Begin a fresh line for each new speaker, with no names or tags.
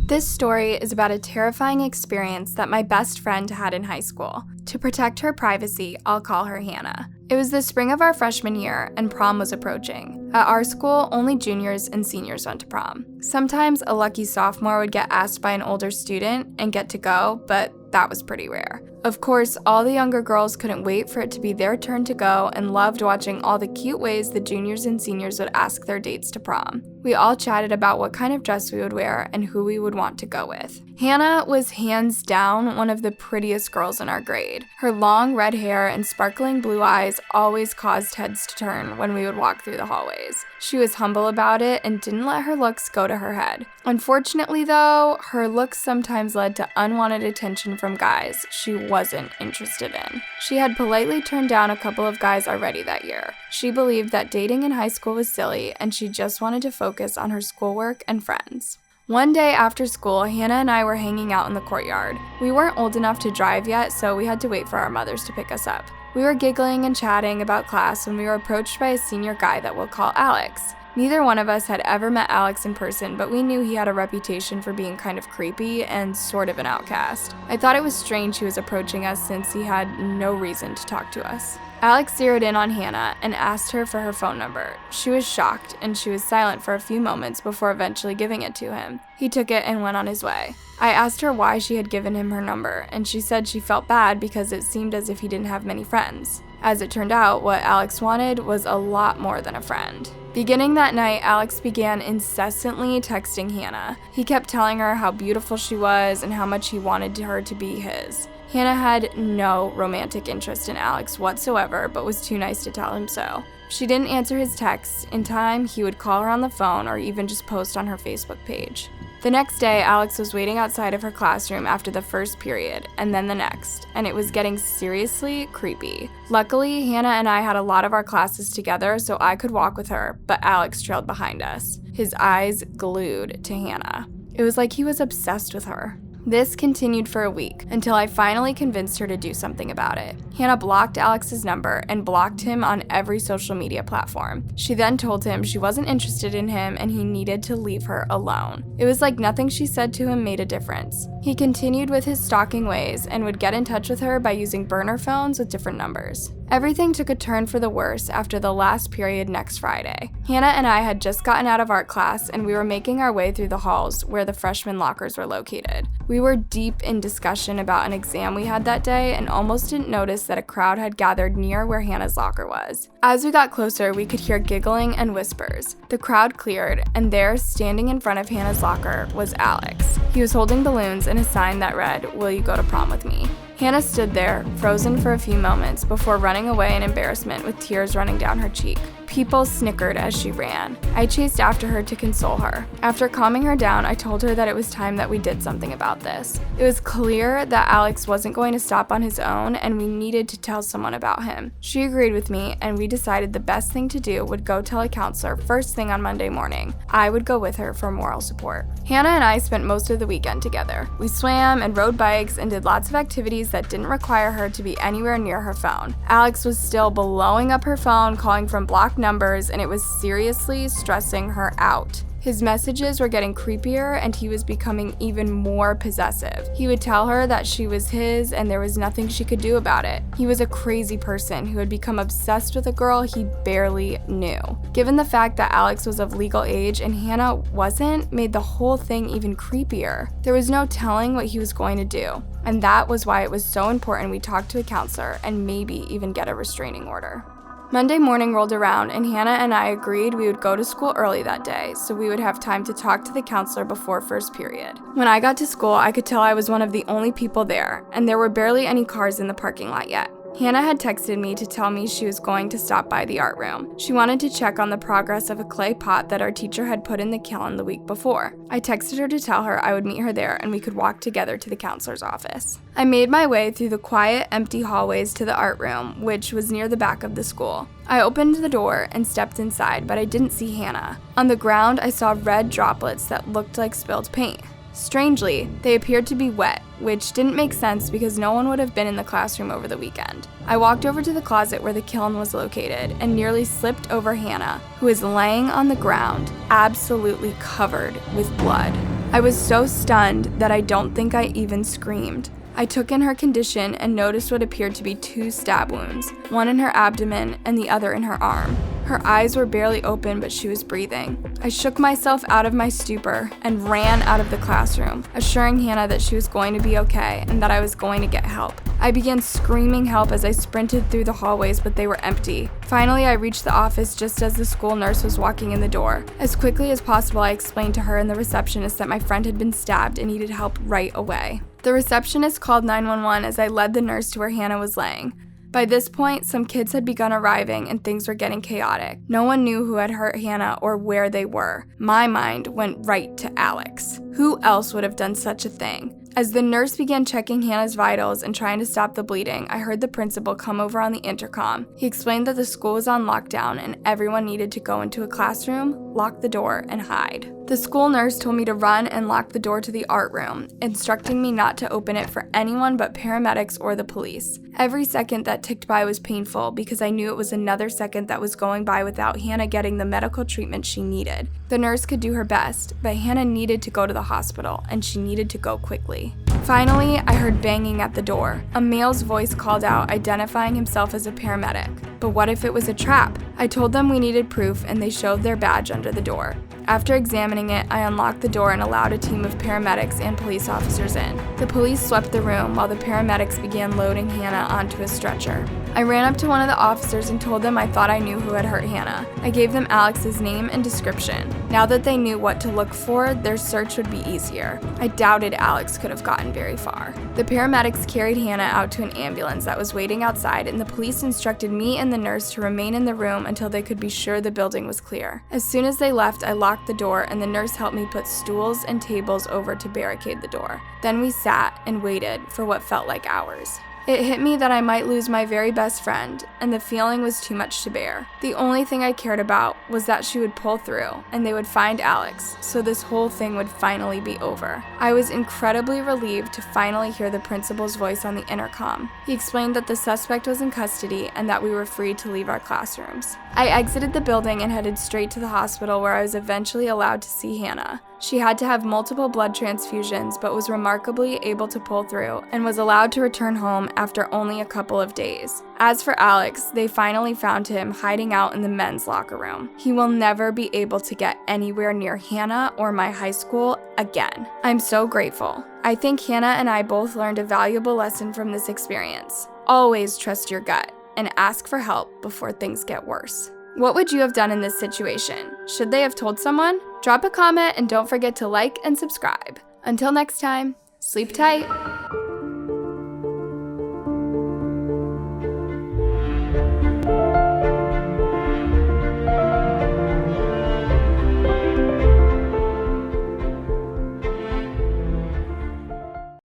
This story is about a terrifying experience that my best friend had in high school. To protect her privacy, I'll call her Hannah. It was the spring of our freshman year, and prom was approaching. At our school, only juniors and seniors went to prom. Sometimes a lucky sophomore would get asked by an older student and get to go, but that was pretty rare. Of course, all the younger girls couldn't wait for it to be their turn to go and loved watching all the cute ways the juniors and seniors would ask their dates to prom. We all chatted about what kind of dress we would wear and who we would want to go with. Hannah was hands down one of the prettiest girls in our grade. Her long red hair and sparkling blue eyes always caused heads to turn when we would walk through the hallways. She was humble about it and didn't let her looks go to her head. Unfortunately, though, her looks sometimes led to unwanted attention from guys she wasn't interested in. She had politely turned down a couple of guys already that year. She believed that dating in high school was silly and she just wanted to focus on her schoolwork and friends. One day after school, Hannah and I were hanging out in the courtyard. We weren't old enough to drive yet, so we had to wait for our mothers to pick us up. We were giggling and chatting about class when we were approached by a senior guy that we'll call Alex. Neither one of us had ever met Alex in person, but we knew he had a reputation for being kind of creepy and sort of an outcast. I thought it was strange he was approaching us since he had no reason to talk to us. Alex zeroed in on Hannah and asked her for her phone number. She was shocked, and she was silent for a few moments before eventually giving it to him. He took it and went on his way. I asked her why she had given him her number, and she said she felt bad because it seemed as if he didn't have many friends. As it turned out, what Alex wanted was a lot more than a friend. Beginning that night, Alex began incessantly texting Hannah. He kept telling her how beautiful she was and how much he wanted her to be his. Hannah had no romantic interest in Alex whatsoever, but was too nice to tell him so. If she didn't answer his texts in time, he would call her on the phone or even just post on her Facebook page. The next day, Alex was waiting outside of her classroom after the first period, and then the next, and it was getting seriously creepy. Luckily, Hannah and I had a lot of our classes together, so I could walk with her, but Alex trailed behind us, his eyes glued to Hannah. It was like he was obsessed with her. This continued for a week, until I finally convinced her to do something about it. Hannah blocked Alex's number and blocked him on every social media platform. She then told him she wasn't interested in him and he needed to leave her alone. It was like nothing she said to him made a difference. He continued with his stalking ways and would get in touch with her by using burner phones with different numbers. Everything took a turn for the worse after the last period next Friday. Hannah and I had just gotten out of art class and we were making our way through the halls where the freshman lockers were located. We were deep in discussion about an exam we had that day and almost didn't notice that a crowd had gathered near where Hannah's locker was. As we got closer, we could hear giggling and whispers. The crowd cleared, and there, standing in front of Hannah's locker, was Alex. He was holding balloons and a sign that read, "Will you go to prom with me?" Hannah stood there, frozen for a few moments, before running away in embarrassment with tears running down her cheek. People snickered as she ran. I chased after her to console her. After calming her down, I told her that it was time that we did something about this. It was clear that Alex wasn't going to stop on his own, and we needed to tell someone about him. She agreed with me, and we decided the best thing to do would go tell a counselor first thing on Monday morning. I would go with her for moral support. Hannah and I spent most of the weekend together. We swam and rode bikes and did lots of activities that didn't require her to be anywhere near her phone. Alex was still blowing up her phone, calling from blocked numbers, and it was seriously stressing her out. His messages were getting creepier and he was becoming even more possessive. He would tell her that she was his and there was nothing she could do about it. He was a crazy person who had become obsessed with a girl he barely knew. Given the fact that Alex was of legal age and Hannah wasn't, made the whole thing even creepier. There was no telling what he was going to do, and that was why it was so important we talk to a counselor and maybe even get a restraining order. Monday morning rolled around and Hannah and I agreed we would go to school early that day so we would have time to talk to the counselor before first period. When I got to school, I could tell I was one of the only people there, and there were barely any cars in the parking lot yet. Hannah had texted me to tell me she was going to stop by the art room. She wanted to check on the progress of a clay pot that our teacher had put in the kiln the week before. I texted her to tell her I would meet her there and we could walk together to the counselor's office. I made my way through the quiet, empty hallways to the art room, which was near the back of the school. I opened the door and stepped inside, but I didn't see Hannah. On the ground, I saw red droplets that looked like spilled paint. Strangely, they appeared to be wet, which didn't make sense because no one would have been in the classroom over the weekend. I walked over to the closet where the kiln was located and nearly slipped over Hannah, who was laying on the ground, absolutely covered with blood. I was so stunned that I don't think I even screamed. I took in her condition and noticed what appeared to be 2 stab wounds, one in her abdomen and the other in her arm. Her eyes were barely open, but she was breathing. I shook myself out of my stupor and ran out of the classroom, assuring Hannah that she was going to be okay and that I was going to get help. I began screaming help as I sprinted through the hallways, but they were empty. Finally, I reached the office just as the school nurse was walking in the door. As quickly as possible, I explained to her and the receptionist that my friend had been stabbed and needed help right away. The receptionist called 911 as I led the nurse to where Hannah was laying. By this point, some kids had begun arriving and things were getting chaotic. No one knew who had hurt Hannah or where they were. My mind went right to Alex. Who else would have done such a thing? As the nurse began checking Hannah's vitals and trying to stop the bleeding, I heard the principal come over on the intercom. He explained that the school was on lockdown and everyone needed to go into a classroom, lock the door, and hide. The school nurse told me to run and lock the door to the art room, instructing me not to open it for anyone but paramedics or the police. Every second that ticked by was painful because I knew it was another second that was going by without Hannah getting the medical treatment she needed. The nurse could do her best, but Hannah needed to go to the hospital, and she needed to go quickly. Finally, I heard banging at the door. A male's voice called out, identifying himself as a paramedic. But what if it was a trap? I told them we needed proof, and they showed their badge under the door. After examining it, I unlocked the door and allowed a team of paramedics and police officers in. The police swept the room while the paramedics began loading Hannah onto a stretcher. I ran up to one of the officers and told them I thought I knew who had hurt Hannah. I gave them Alex's name and description. Now that they knew what to look for, their search would be easier. I doubted Alex could have gotten very far. The paramedics carried Hannah out to an ambulance that was waiting outside, and the police instructed me and the nurse to remain in the room until they could be sure the building was clear. As soon as they left, I locked the door, and the nurse helped me put stools and tables over to barricade the door. Then we sat and waited for what felt like hours. It hit me that I might lose my very best friend, and the feeling was too much to bear. The only thing I cared about was that she would pull through, and they would find Alex, so this whole thing would finally be over. I was incredibly relieved to finally hear the principal's voice on the intercom. He explained that the suspect was in custody and that we were free to leave our classrooms. I exited the building and headed straight to the hospital, where I was eventually allowed to see Hannah. She had to have multiple blood transfusions, but was remarkably able to pull through and was allowed to return home after only a couple of days. As for Alex, they finally found him hiding out in the men's locker room. He will never be able to get anywhere near Hannah or my high school again. I'm so grateful. I think Hannah and I both learned a valuable lesson from this experience. Always trust your gut and ask for help before things get worse. What would you have done in this situation? Should they have told someone? Drop a comment and don't forget to like and subscribe. Until next time, sleep tight.